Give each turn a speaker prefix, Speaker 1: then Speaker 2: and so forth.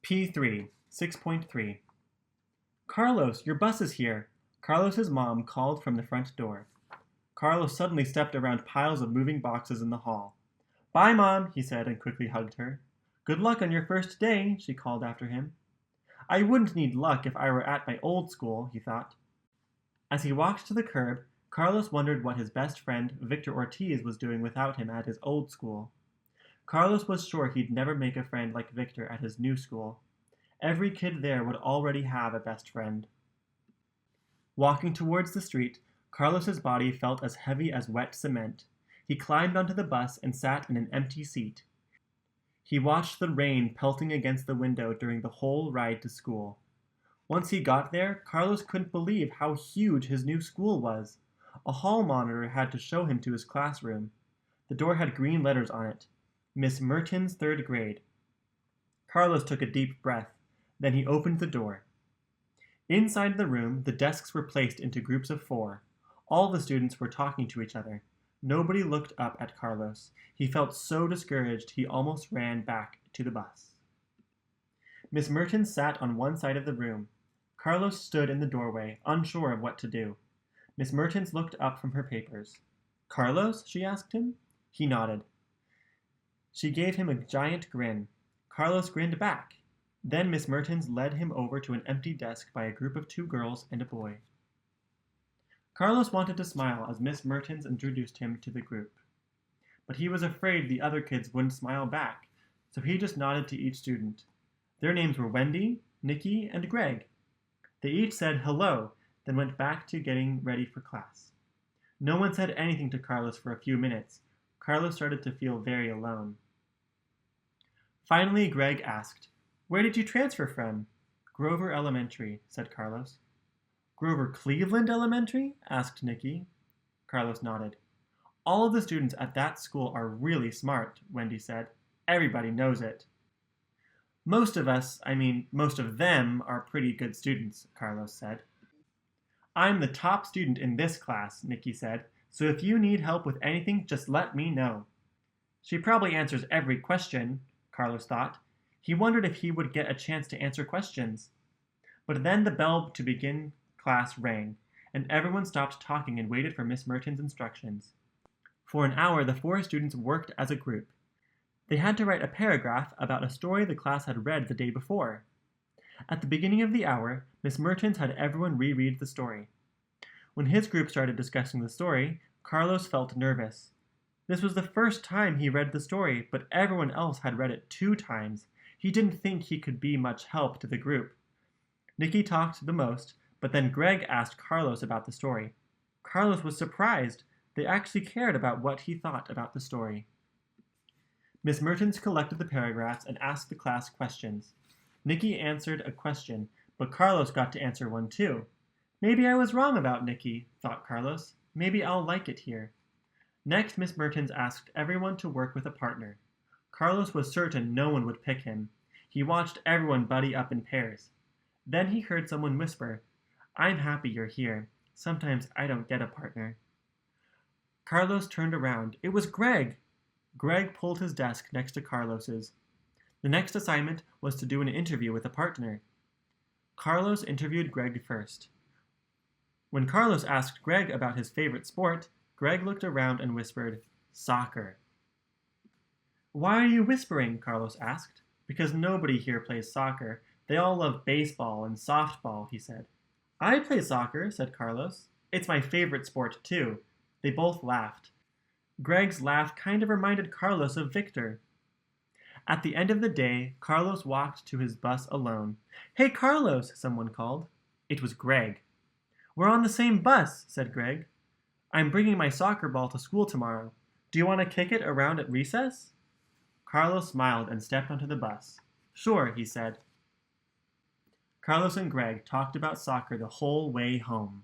Speaker 1: P3, 6.3. Carlos, your bus is here. Carlos's mom called from the front door. Carlos suddenly stepped around piles of moving boxes in the hall. Bye, Mom, he said and quickly hugged her. Good luck on your first day, she called after him. I wouldn't need luck if I were at my old school, he thought. As he walked to the curb, Carlos wondered what his best friend, Victor Ortiz, was doing without him at his old school. Carlos was sure he'd never make a friend like Victor at his new school. Every kid there would already have a best friend. Walking towards the street, Carlos's body felt as heavy as wet cement. He climbed onto the bus and sat in an empty seat. He watched the rain pelting against the window during the whole ride to school. Once he got there, Carlos couldn't believe how huge his new school was. A hall monitor had to show him to his classroom. The door had green letters on it. Miss Merton's third grade. Carlos took a deep breath. Then he opened the door. Inside the room, the desks were placed into groups of 4. All the students were talking to each other. Nobody looked up at Carlos. He felt so discouraged he almost ran back to the bus. Miss Merton sat on one side of the room. Carlos stood in the doorway, unsure of what to do. Miss Mertens looked up from her papers. Carlos? She asked him. He nodded. She gave him a giant grin. Carlos grinned back. Then Miss Mertens led him over to an empty desk by a group of 2 girls and a boy. Carlos wanted to smile as Miss Mertens introduced him to the group. But he was afraid the other kids wouldn't smile back, so he just nodded to each student. Their names were Wendy, Nikki, and Greg. They each said hello, then went back to getting ready for class. No one said anything to Carlos for a few minutes. Carlos started to feel very alone. Finally, Greg asked, Where did you transfer from? Grover Elementary, said Carlos. Grover Cleveland Elementary? Asked Nikki. Carlos nodded. All of the students at that school are really smart, Wendy said. Everybody knows it. Most of them are pretty good students, Carlos said. I'm the top student in this class, Nikki said, so if you need help with anything, just let me know. She probably answers every question, Carlos thought. He wondered if he would get a chance to answer questions. But then the bell to begin class rang, and everyone stopped talking and waited for Miss Merton's instructions. For an hour, the 4 students worked as a group. They had to write a paragraph about a story the class had read the day before. At the beginning of the hour, Miss Mertens had everyone reread the story. When his group started discussing the story, Carlos felt nervous. This was the first time he read the story, but everyone else had read it 2 times. He didn't think he could be much help to the group. Nikki talked the most, but then Greg asked Carlos about the story. Carlos was surprised. They actually cared about what he thought about the story. Miss Mertens collected the paragraphs and asked the class questions. Nikki answered a question, but Carlos got to answer one too. Maybe I was wrong about Nikki, thought Carlos. Maybe I'll like it here. Next, Miss Mertens asked everyone to work with a partner. Carlos was certain no one would pick him. He watched everyone buddy up in pairs. Then he heard someone whisper, I'm happy you're here. Sometimes I don't get a partner. Carlos turned around. It was Greg! Greg pulled his desk next to Carlos's. The next assignment was to do an interview with a partner. Carlos interviewed Greg first. When Carlos asked Greg about his favorite sport, Greg looked around and whispered, Soccer. Why are you whispering? Carlos asked. Because nobody here plays soccer. They all love baseball and softball, he said. I play soccer, said Carlos. It's my favorite sport, too. They both laughed. Greg's laugh kind of reminded Carlos of Victor. At the end of the day, Carlos walked to his bus alone. Hey, Carlos, someone called. It was Greg. We're on the same bus, said Greg. I'm bringing my soccer ball to school tomorrow. Do you want to kick it around at recess? Carlos smiled and stepped onto the bus. Sure, he said. Carlos and Greg talked about soccer the whole way home.